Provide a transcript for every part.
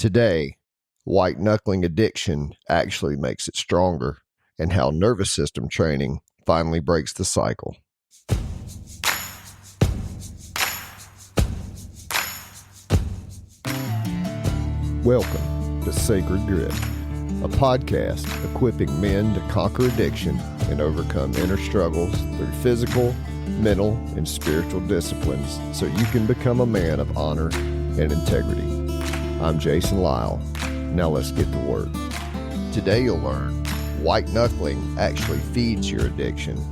Today, white knuckling addiction actually makes it stronger, and how nervous system training finally breaks the cycle. Welcome to Sacred Grit, a podcast equipping men to conquer addiction and overcome inner struggles through physical, mental, and spiritual disciplines so you can become a man of honor and integrity. I'm Jason Lyle. Now let's get to work. Today you'll learn white knuckling actually feeds your addiction.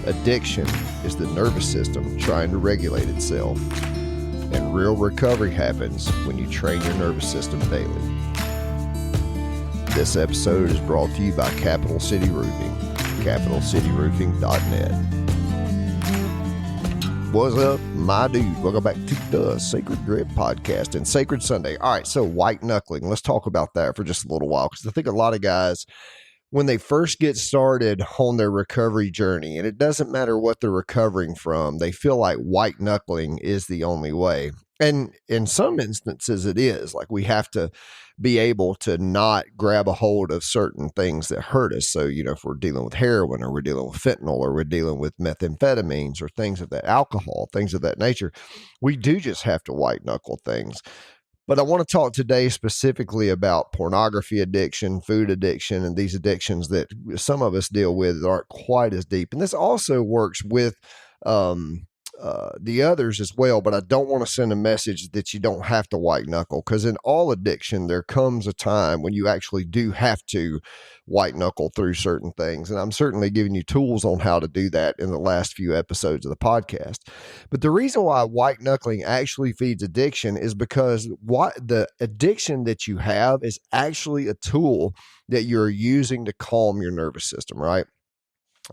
Addiction is the nervous system trying to regulate itself. And real recovery happens when you train your nervous system daily. This episode is brought to you by Capital City Roofing, capitalcityroofing.net. What's up, my dude? Welcome back to the Sacred Grit podcast and Sacred Sunday. All right, so white knuckling. Let's talk about that for just a little while, because I think a lot of guys, when they first get started on their recovery journey, and it doesn't matter what they're recovering from, they feel like white knuckling is the only way. And in some instances it is. Like, we have to be able to not grab a hold of certain things that hurt us. So, if we're dealing with heroin, or we're dealing with fentanyl, or we're dealing with methamphetamines, or things of that, alcohol, things of that nature, we do just have to white knuckle things. But I want to talk today specifically about pornography addiction, food addiction, and these addictions that some of us deal with that aren't quite as deep. And this also works with the others as well, but I don't want to send a message that you don't have to white knuckle, because in all addiction, there comes a time when you actually do have to white knuckle through certain things. And I'm certainly giving you tools on how to do that in the last few episodes of the podcast. But the reason why white knuckling actually feeds addiction is because the addiction that you have is actually a tool that you're using to calm your nervous system, right?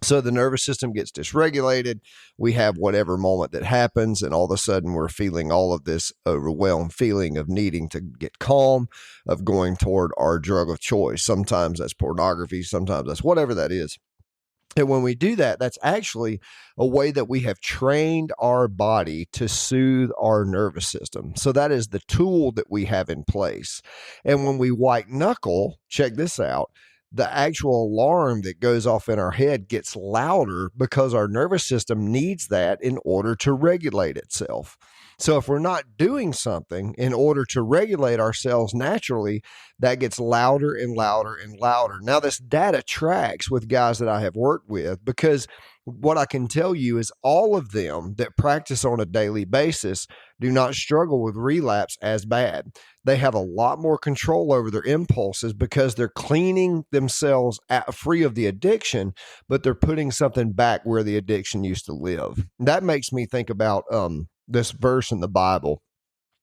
So the nervous system gets dysregulated. We have whatever moment that happens, and all of a sudden we're feeling all of this overwhelmed feeling of needing to get calm, of going toward our drug of choice. Sometimes that's pornography, sometimes that's whatever that is. And when we do that, that's actually a way that we have trained our body to soothe our nervous system. So that is the tool that we have in place. And when we white knuckle, check this out, the actual alarm that goes off in our head gets louder because our nervous system needs that in order to regulate itself. So if we're not doing something in order to regulate ourselves naturally, that gets louder and louder and louder. Now, this data tracks with guys that I have worked with, because what I can tell you is all of them that practice on a daily basis do not struggle with relapse as bad. They have a lot more control over their impulses because they're cleaning themselves free of the addiction, but they're putting something back where the addiction used to live. That makes me think about this verse in the Bible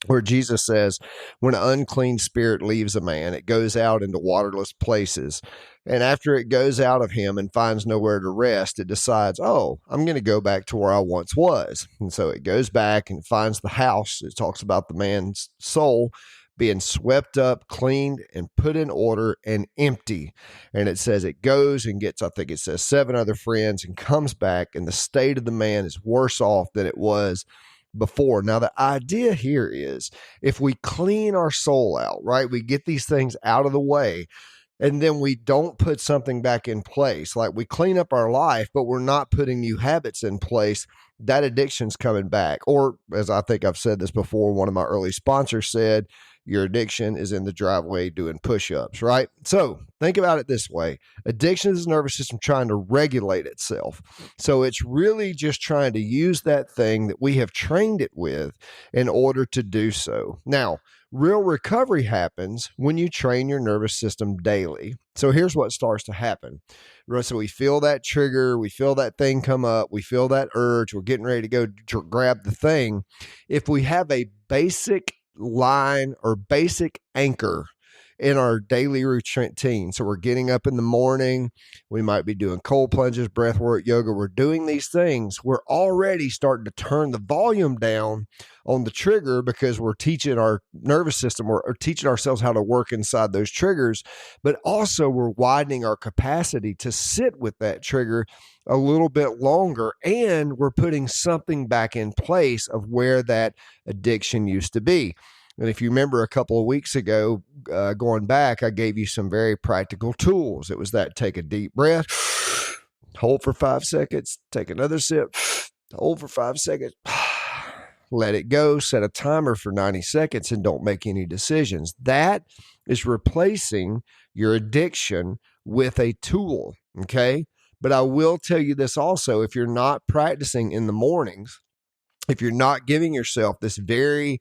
where Jesus says, when an unclean spirit leaves a man, it goes out into waterless places. And after it goes out of him and finds nowhere to rest, it decides, oh, I'm going to go back to where I once was. And so it goes back and finds the house. It talks about the man's soul being swept up, cleaned, and put in order and empty. And it says it goes and gets, I think it says 7 other friends, and comes back, and the state of the man is worse off than it was before. Now, the idea here is, if we clean our soul out, right, we get these things out of the way, and then we don't put something back in place, like we clean up our life, but we're not putting new habits in place, that addiction's coming back. Or, as I think I've said this before, one of my early sponsors said, your addiction is in the driveway doing push-ups, right? So think about it this way. Addiction is the nervous system trying to regulate itself. So it's really just trying to use that thing that we have trained it with in order to do so. Now, real recovery happens when you train your nervous system daily. So here's what starts to happen. So we feel that trigger, we feel that thing come up, we feel that urge, we're getting ready to go grab the thing. If we have a basic line or basic anchor in our daily routine. So we're getting up in the morning, we might be doing cold plunges, breath work, yoga. We're doing these things. We're already starting to turn the volume down on the trigger because we're teaching our nervous system or teaching ourselves how to work inside those triggers. But also we're widening our capacity to sit with that trigger a little bit longer, and we're putting something back in place of where that addiction used to be. And if you remember a couple of weeks ago, going back, I gave you some very practical tools. It was that take a deep breath, hold for 5 seconds, take another sip, hold for 5 seconds, let it go, set a timer for 90 seconds, and don't make any decisions. That is replacing your addiction with a tool, okay? But I will tell you this also, if you're not practicing in the mornings, if you're not giving yourself this very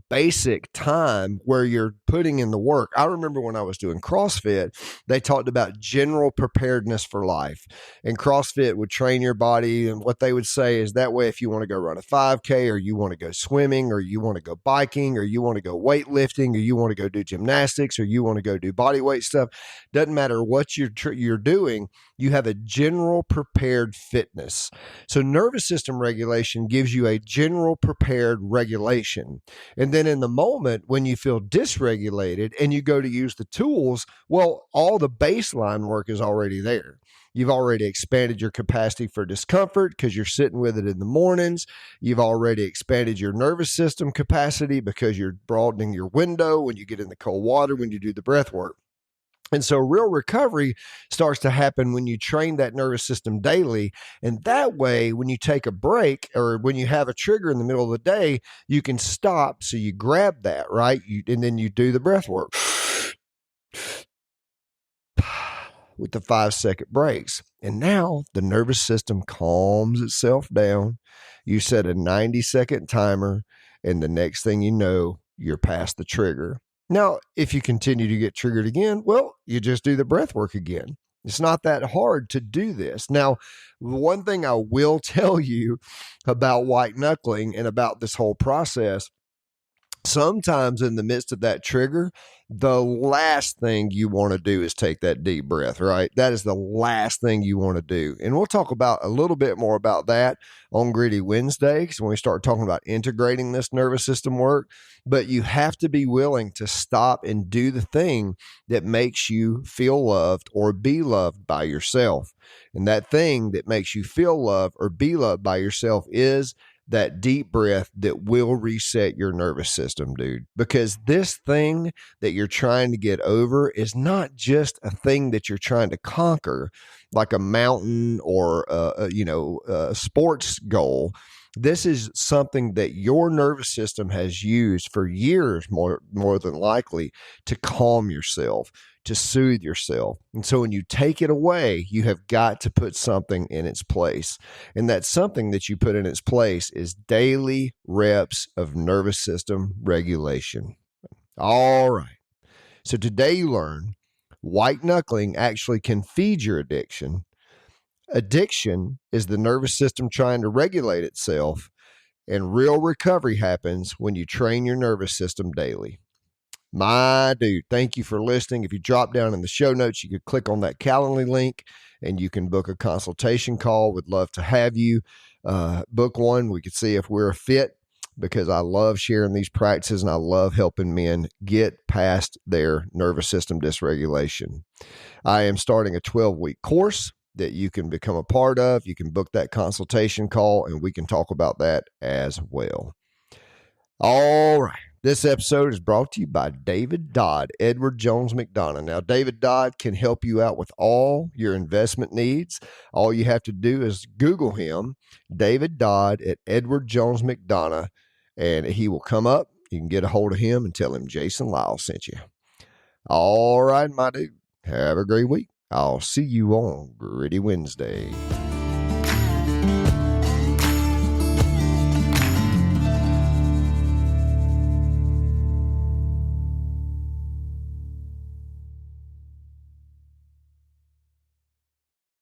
basic time where you're putting in the work. I remember when I was doing CrossFit, they talked about general preparedness for life. And CrossFit would train your body. And what they would say is that way, if you want to go run a 5K, or you want to go swimming, or you want to go biking, or you want to go weightlifting, or you want to go do gymnastics, or you want to go do body weight stuff, doesn't matter what you're doing, you have a general prepared fitness. So nervous system regulation gives you a general prepared regulation. And then in the moment when you feel dysregulated and you go to use the tools, well, all the baseline work is already there. You've already expanded your capacity for discomfort because you're sitting with it in the mornings. You've already expanded your nervous system capacity because you're broadening your window when you get in the cold water, when you do the breath work. And so real recovery starts to happen when you train that nervous system daily. And that way, when you take a break or when you have a trigger in the middle of the day, you can stop. So you grab that, right? And then you do the breath work with the 5-second breaks. And now the nervous system calms itself down. You set a 90-second timer, and the next thing you know, you're past the trigger. Now, if you continue to get triggered again, well, you just do the breath work again. It's not that hard to do this. Now, one thing I will tell you about white knuckling and about this whole process, sometimes in the midst of that trigger, the last thing you want to do is take that deep breath, right? That is the last thing you want to do. And we'll talk about a little bit more about that on Gritty Wednesday, because when we start talking about integrating this nervous system work, but you have to be willing to stop and do the thing that makes you feel loved or be loved by yourself. And that thing that makes you feel loved or be loved by yourself is that deep breath that will reset your nervous system, dude. Because this thing that you're trying to get over is not just a thing that you're trying to conquer, like a mountain or a sports goal. This is something that your nervous system has used for years, more than likely, to calm yourself, to soothe yourself. And so when you take it away, you have got to put something in its place. And that something that you put in its place is daily reps of nervous system regulation. All right. So today you learn white knuckling actually can feed your addiction. Addiction is the nervous system trying to regulate itself, and real recovery happens when you train your nervous system daily. My dude, thank you for listening. If you drop down in the show notes, you could click on that Calendly link and you can book a consultation call. Would love to have you book one. We could see if we're a fit, because I love sharing these practices and I love helping men get past their nervous system dysregulation. I am starting a 12-week course that you can become a part of. You can book that consultation call and we can talk about that as well. All right. This episode is brought to you by David Dodd, Edward Jones McDonough. Now, David Dodd can help you out with all your investment needs. All you have to do is Google him, David Dodd at Edward Jones McDonough, and he will come up. You can get a hold of him and tell him Jason Lyle sent you. All right, my dude. Have a great week. I'll see you on Gritty Wednesday.